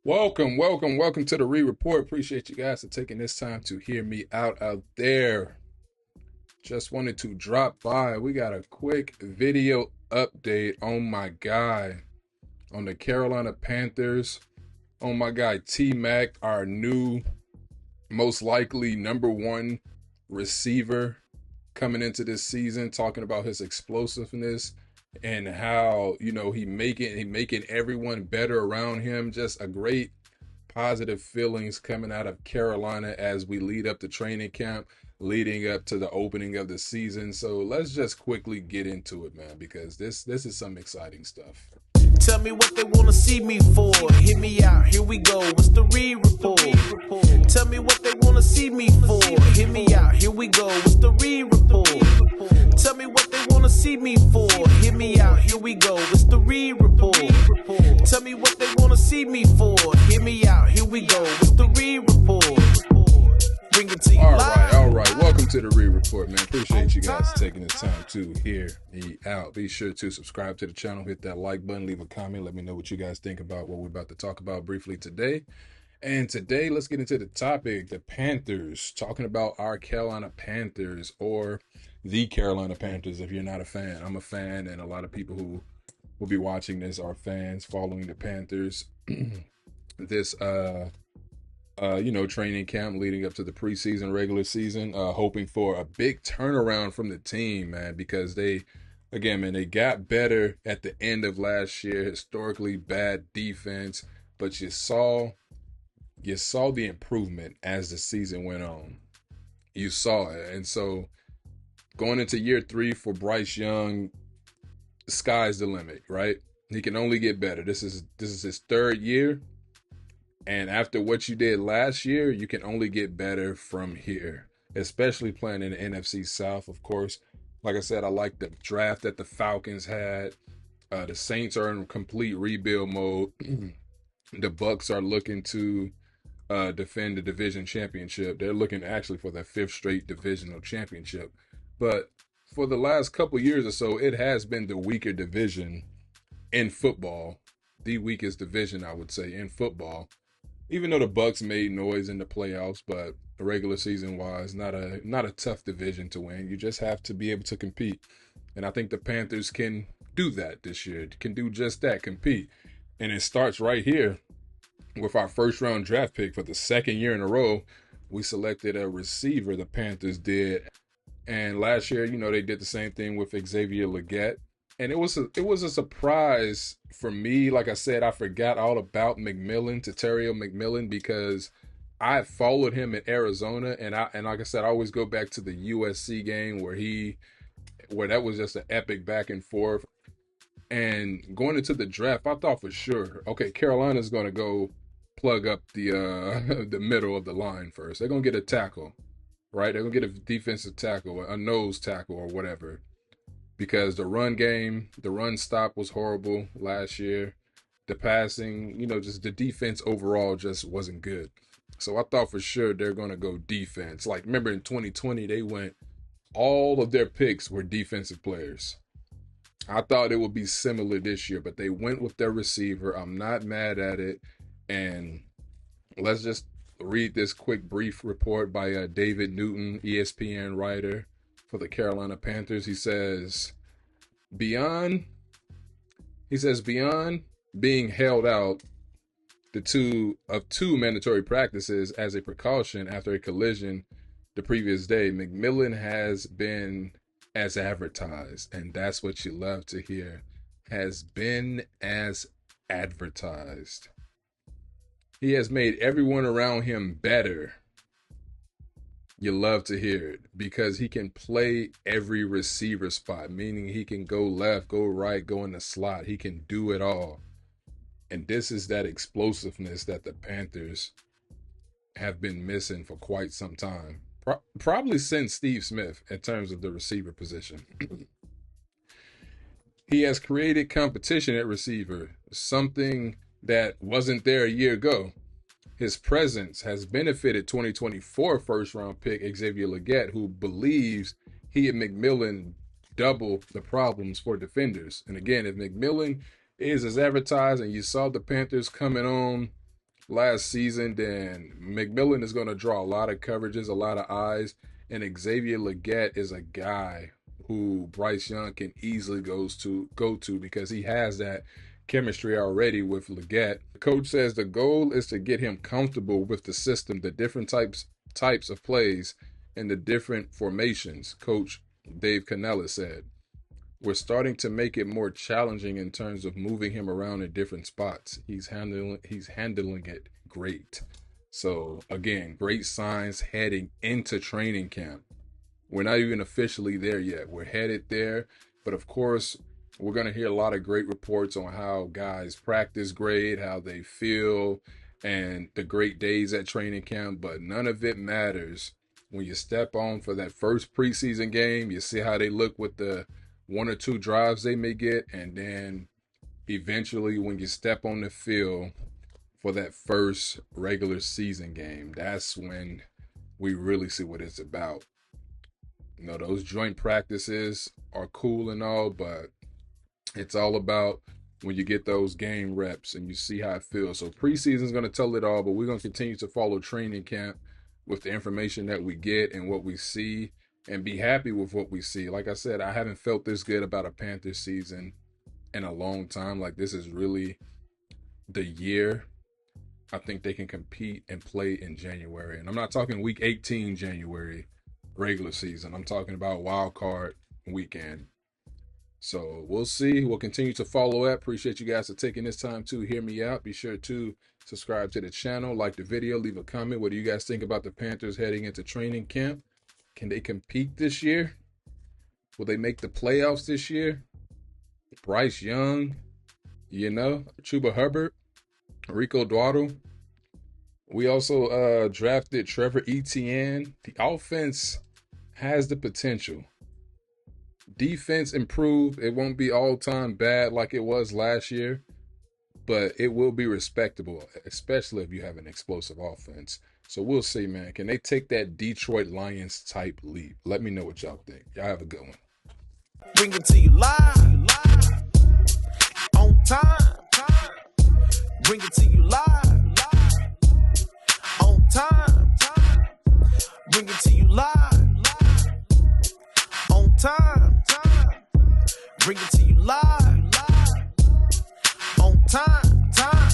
Welcome to the Report. Appreciate you guys for taking this time to hear me out there. Just wanted to drop by. We got a quick video update on my guy, on the Carolina Panthers, on my guy T-Mac, our new, most likely number one receiver coming into this season, talking about his explosiveness and how, he making everyone better around him. Just a great positive feelings coming out of Carolina as we lead up to training camp, leading up to the opening of the season. So let's just quickly get into it, man, because this is some exciting stuff. Tell me what they wanna see me for. Hit me out, here we go. What's the report? Tell me what they wanna see me for. Hit me out, here we go. What's the report? Tell me what they wanna see me for. Hit me out, here we go. What's the report? Tell me what they wanna see me for. Hit me out, here we go. What's the report? Bring it to you. All right. Welcome to the Report, man. Appreciate you guys taking the time to hear me out. Be sure to subscribe to the channel, hit that like button, leave a comment. Let me know what you guys think about what we're about to talk about briefly today. And today, let's get into the topic, the Panthers, talking about our Carolina Panthers, or the Carolina Panthers if you're not a fan. I'm a fan, and a lot of people who will be watching this are fans following the Panthers. This training camp leading up to the preseason, regular season, hoping for a big turnaround from the team, man, because they got better at the end of last year. Historically bad defense, but you saw the improvement as the season went on. You saw it. And so going into year 3 for Bryce Young, the sky's the limit, right? He can only get better. This is his 3rd year. And after what you did last year, you can only get better from here, especially playing in the NFC South, of course. Like I said, I like the draft that the Falcons had. The Saints are in complete rebuild mode. The Bucks are looking to defend the division championship. They're looking actually for their 5th straight divisional championship. But for the last couple years or so, it has been the weaker division in football. The weakest division, I would say, in football. Even though the Bucks made noise in the playoffs, but regular season wise, not a tough division to win. You just have to be able to compete. And I think the Panthers can do that this year. Can do just that, compete. And it starts right here with our 1st round draft pick for the 2nd year in a row. We selected a receiver, the Panthers did. And last year, they did the same thing with Xavier Legette. And it was a surprise for me. Like I said, I forgot all about Tetairoa McMillan, because I followed him in Arizona, and like I said, I always go back to the USC game where that was just an epic back and forth. And going into the draft, I thought for sure, okay, Carolina's going to go plug up the the middle of the line first. They're going to get a tackle, right? They're going to get a defensive tackle, a nose tackle or whatever. Because the run stop was horrible last year. The passing, just the defense overall just wasn't good. So I thought for sure they're going to go defense. Like, remember in 2020, all of their picks were defensive players. I thought it would be similar this year, but they went with their receiver. I'm not mad at it. And let's just read this quick brief report by David Newton, ESPN writer for the Carolina Panthers. He says, beyond being held out two mandatory practices as a precaution after a collision the previous day, McMillan has been as advertised, and that's what you love to hear. Has been as advertised. He has made everyone around him better. You love to hear it, because he can play every receiver spot, meaning he can go left, go right, go in the slot. He can do it all. And this is that explosiveness that the Panthers have been missing for quite some time. Probably since Steve Smith in terms of the receiver position. He has created competition at receiver, something that wasn't there a year ago. His presence has benefited 2024 first-round pick Xavier Legette, who believes he and McMillan double the problems for defenders. And again, if McMillan is as advertised, and you saw the Panthers coming on last season, then McMillan is going to draw a lot of coverages, a lot of eyes, and Xavier Legette is a guy who Bryce Young can easily go to because he has that chemistry already with Legette. The coach says the goal is to get him comfortable with the system, the different types of plays, and the different formations. Coach Dave Cannella said, "We're starting to make it more challenging in terms of moving him around in different spots. He's handling it great." So again, great signs heading into training camp. We're not even officially there yet. We're headed there, but of course, we're going to hear a lot of great reports on how guys practice great, how they feel, and the great days at training camp, but none of it matters when you step on for that first preseason game. You see how they look with the one or two drives they may get, and then eventually when you step on the field for that first regular season game, that's when we really see what it's about. You know, those joint practices are cool and all, but it's all about when you get those game reps and you see how it feels. So preseason is going to tell it all, but we're going to continue to follow training camp with the information that we get and what we see, and be happy with what we see. Like I said, I haven't felt this good about a Panthers season in a long time. Like, this is really the year I think they can compete and play in January. And I'm not talking week 18 January regular season. I'm talking about wild card weekend. So we'll see. We'll continue to follow up. Appreciate you guys for taking this time to hear me out. Be sure to subscribe to the channel, like the video, leave a comment. What do you guys think about the Panthers heading into training camp? Can they compete this year? Will they make the playoffs this year? Bryce Young, Chuba Hubbard, Rico Dwaddle. We also drafted Trevor Etienne. The offense has the potential. Defense improved. It won't be all-time bad like it was last year, but it will be respectable, especially if you have an explosive offense. So we'll see, man. Can they take that Detroit Lions type leap? Let me know what y'all think. Y'all have a good one. Bring it to you live, on time. Bring it to you live.